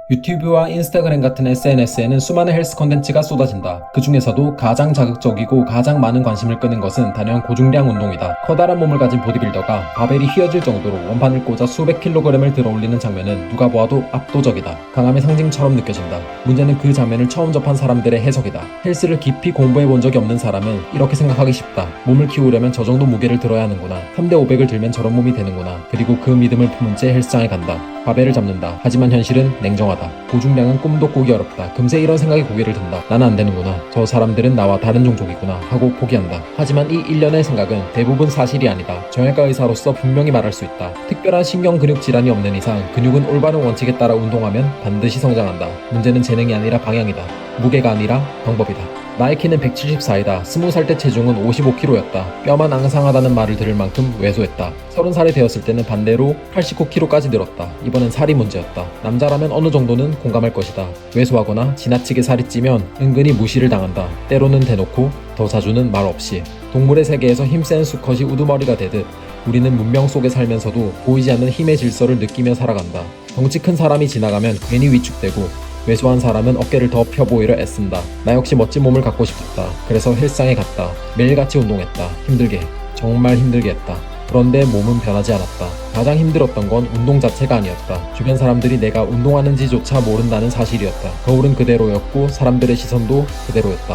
유튜브와 인스타그램 같은 SNS에는 수많은 헬스 콘텐츠가 쏟아진다. 그 중에서도 가장 자극적이고 가장 많은 관심을 끄는 것은 단연 고중량 운동이다. 커다란 몸을 가진 보디빌더가 바벨이 휘어질 정도로 원판을 꽂아 수백 킬로그램을 들어올리는 장면은 누가 보아도 압도적이다. 강함의 상징처럼 느껴진다. 문제는 그 장면을 처음 접한 사람들의 해석이다. 헬스를 깊이 공부해 본 적이 없는 사람은 이렇게 생각하기 쉽다. 몸을 키우려면 저 정도 무게를 들어야 하는구나. 3대 500을 들면 저런 몸이 되는구나. 그리고 그 믿음을 품은 채 헬스장에 간다. 바벨을 잡는다. 하지만 현실은 냉정하다. 고중량은 꿈도 꾸기 어렵다. 금세 이런 생각이 고개를 든다. 나는 안 되는구나. 저 사람들은 나와 다른 종족이구나 하고 포기한다. 하지만 이 일련의 생각은 대부분 사실이 아니다. 정형외과 의사로서 분명히 말할 수 있다. 특별한 신경 근육 질환이 없는 이상 근육은 올바른 원칙에 따라 운동하면 반드시 성장한다. 문제는 재능이 아니라 방향이다. 무게가 아니라 방법이다. 나의 키는 174이다. 20살 때 체중은 55kg였다. 뼈만 앙상하다는 말을 들을 만큼 왜소했다. 30살이 되었을 때는 반대로 89kg까지 늘었다. 이번엔 살이 문제였다. 남자라면 어느 정도는 공감할 것이다. 왜소하거나 지나치게 살이 찌면 은근히 무시를 당한다. 때로는 대놓고, 더 자주는 말 없이. 동물의 세계에서 힘센 수컷이 우두머리가 되듯 우리는 문명 속에 살면서도 보이지 않는 힘의 질서를 느끼며 살아간다. 덩치 큰 사람이 지나가면 괜히 위축되고 왜소한 사람은 어깨를 더 펴 보이려 애쓴다. 나 역시 멋진 몸을 갖고 싶었다. 그래서 헬스장에 갔다. 매일같이 운동했다. 힘들게, 정말 힘들게 했다. 그런데 몸은 변하지 않았다. 가장 힘들었던 건 운동 자체가 아니었다. 주변 사람들이 내가 운동하는지조차 모른다는 사실이었다. 거울은 그대로였고 사람들의 시선도 그대로였다.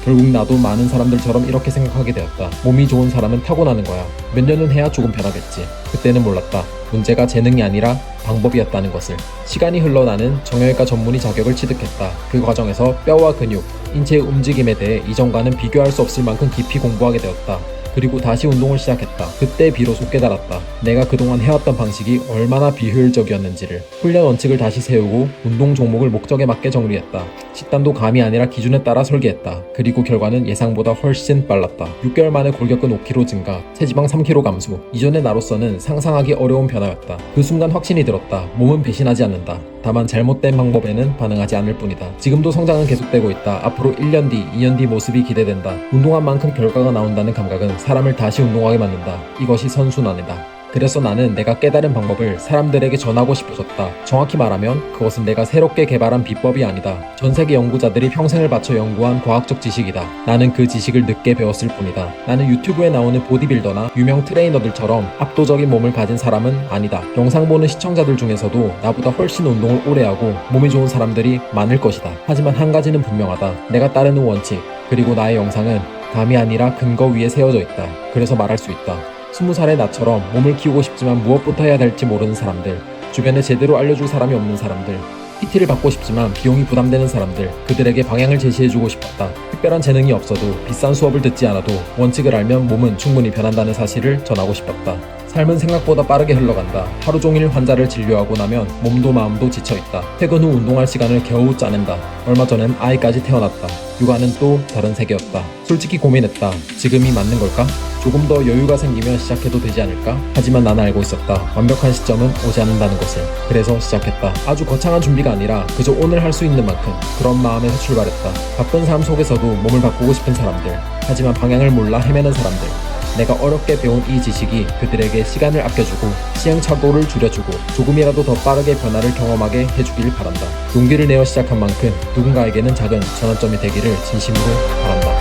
결국 나도 많은 사람들처럼 이렇게 생각하게 되었다. 몸이 좋은 사람은 타고나는 거야. 몇 년은 해야 조금 변하겠지. 그때는 몰랐다. 문제가 재능이 아니라 방법이었다는 것을. 시간이 흘러 나는 정형외과 전문의 자격을 취득했다. 그 과정에서 뼈와 근육, 인체의 움직임에 대해 이전과는 비교할 수 없을 만큼 깊이 공부하게 되었다. 그리고 다시 운동을 시작했다. 그때 비로소 깨달았다. 내가 그동안 해왔던 방식이 얼마나 비효율적이었는지를. 훈련 원칙을 다시 세우고 운동 종목을 목적에 맞게 정리했다. 식단도 감이 아니라 기준에 따라 설계했다. 그리고 결과는 예상보다 훨씬 빨랐다. 6개월 만에 골격근 5kg 증가, 체지방 3kg 감소. 이전의 나로서는 상상하기 어려운 변화였다. 그 순간 확신이 들었다. 몸은 배신하지 않는다. 다만 잘못된 방법에는 반응하지 않을 뿐이다. 지금도 성장은 계속되고 있다. 앞으로 1년 뒤, 2년 뒤 모습이 기대된다. 운동한 만큼 결과가 나온다는 감각은 사람을 다시 운동하게 만든다. 이것이 선순환이다. 그래서 나는 내가 깨달은 방법을 사람들에게 전하고 싶어졌다. 정확히 말하면 그것은 내가 새롭게 개발한 비법이 아니다. 전 세계 연구자들이 평생을 바쳐 연구한 과학적 지식이다. 나는 그 지식을 늦게 배웠을 뿐이다. 나는 유튜브에 나오는 보디빌더나 유명 트레이너들처럼 압도적인 몸을 가진 사람은 아니다. 영상 보는 시청자들 중에서도 나보다 훨씬 운동을 오래 하고 몸이 좋은 사람들이 많을 것이다. 하지만 한 가지는 분명하다. 내가 따르는 원칙, 그리고 나의 영상은 감이 아니라 근거 위에 세워져 있다. 그래서 말할 수 있다. 20살의 나처럼 몸을 키우고 싶지만 무엇부터 해야 될지 모르는 사람들, 주변에 제대로 알려줄 사람이 없는 사람들, PT를 받고 싶지만 비용이 부담되는 사람들, 그들에게 방향을 제시해주고 싶었다. 특별한 재능이 없어도 비싼 수업을 듣지 않아도 원칙을 알면 몸은 충분히 변한다는 사실을 전하고 싶었다. 삶은 생각보다 빠르게 흘러간다. 하루 종일 환자를 진료하고 나면 몸도 마음도 지쳐있다. 퇴근 후 운동할 시간을 겨우 짜낸다. 얼마 전엔 아이까지 태어났다. 육아는 또 다른 세계였다. 솔직히 고민했다. 지금이 맞는 걸까? 조금 더 여유가 생기면 시작해도 되지 않을까? 하지만 나는 알고 있었다. 완벽한 시점은 오지 않는다는 것을. 그래서 시작했다. 아주 거창한 준비가 아니라 그저 오늘 할 수 있는 만큼, 그런 마음에서 출발했다. 바쁜 삶 속에서도 몸을 바꾸고 싶은 사람들, 하지만 방향을 몰라 헤매는 사람들, 내가 어렵게 배운 이 지식이 그들에게 시간을 아껴주고 시행착오를 줄여주고 조금이라도 더 빠르게 변화를 경험하게 해주길 바란다. 용기를 내어 시작한 만큼 누군가에게는 작은 전환점이 되기를 진심으로 바란다.